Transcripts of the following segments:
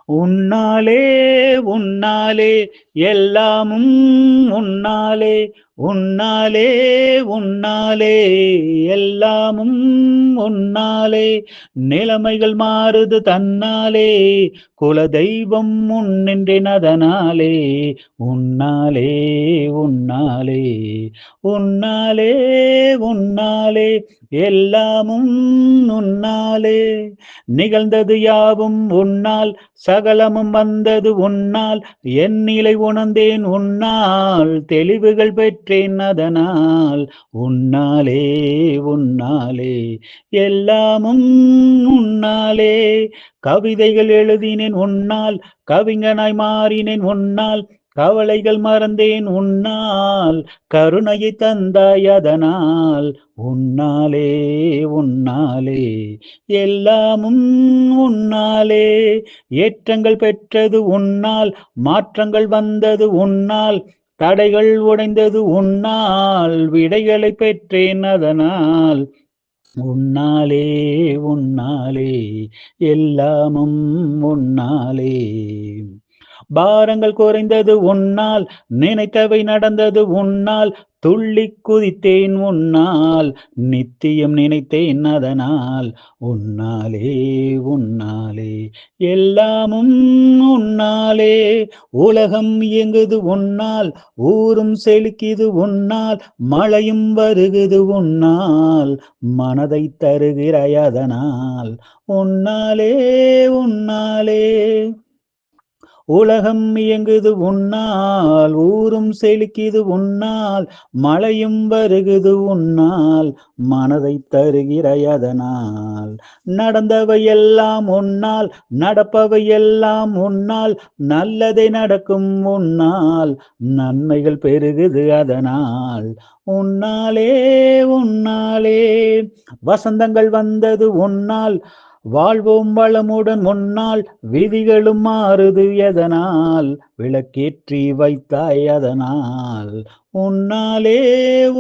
உன்னாலே உன்னாலே எல்லாமும் உன்னாலே உன்னாலே உன்னாலே எல்லாமும் உன்னாலே நிலைமைகள் மாறுது தன்னாலே குலதெய்வம் முன்னின்றனதனாலே உன்னாலே உன்னாலே உன்னாலே உன்னாலே எல்லாமும் உன்னாலே நிகழ்ந்தது யாவும் உன்னால் சகலமும் வந்தது உன்னால் என் நிலை உணர்ந்தேன் உன்னால் தெளிவுகள் பெற்றேன் அதனால் உன்னாலே உன்னாலே எல்லாமும் உன்னாலே கவிதைகள் எழுதினேன் உன்னால் கவிஞனாய் மாறினேன் உன்னால் கவலைகள் மறந்தேன் உன்னால் கருணையை தந்தாய் அதனால் உன்னாலே உன்னாலே எல்லாமும் உன்னாலே ஏற்றங்கள் பெற்றது உன்னால் மாற்றங்கள் வந்தது உன்னால் தடைகள் உடைந்தது உன்னால் விடைகளை பெற்றேன் அதனால் உன்னாலே உன்னாலே எல்லாமும் உன்னாலே பாரங்கள் குறைந்தது உன்னால் நினைத்தவை நடந்தது உன்னால் துள்ளி குதித்தேன் உன்னால் நித்தியம் நினைத்தேன் அதனால் உன்னாலே உன்னாலே எல்லாமும் உன்னாலே உலகம் இயங்குது உன்னால் ஊரும் செழிக்குது உன்னால் மழையும் வருகுது உன்னால் மனதை தருகிறாய் அதனால் உன்னாலே உன்னாலே உலகம் இயங்குது உன்னால் ஊரும் செழிக்குது உன்னால் மழையும் வருகுது உன்னால் மனதை தருகிறாய் அதனால் நடந்தவை எல்லாம் உன்னால் நடப்பவை எல்லாம் உன்னால் நல்லதை நடக்கும் உன்னால் நன்மைகள் பெருகுது அதனால் உன்னாலே உன்னாலே வசந்தங்கள் வந்தது உன்னால் வாழ்வோம் வளமுடன் முன்னால் விதிகளும் மாறுது எதனால் விளக்கேற்றி வைத்தாய் அதனால் உன்னாலே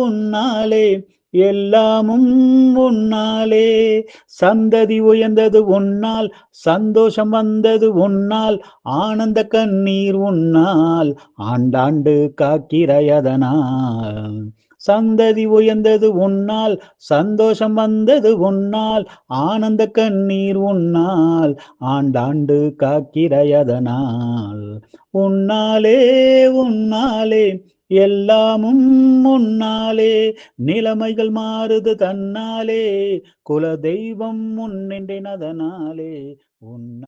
உன்னாலே எல்லாமும் உன்னாலே சந்ததி உயர்ந்தது உன்னால் சந்தோஷம் வந்தது உன்னால் ஆனந்த கண்ணீர் உன்னால் ஆண்டாண்டு காக்கிறாய் அதனால் சந்ததி உயர்ந்தது உன்னால் சந்தோஷம் வந்தது உன்னால் ஆனந்த கண்ணீர் உன்னால் ஆண்டாண்டு காக்கிறாய் அதனால் உன்னாலே உன்னாலே எல்லாமும் உன்னாலே நிலைமைகள் மாறுது தன்னாலே குலதெய்வம் முன்னின்றேன் அதனாலே உன்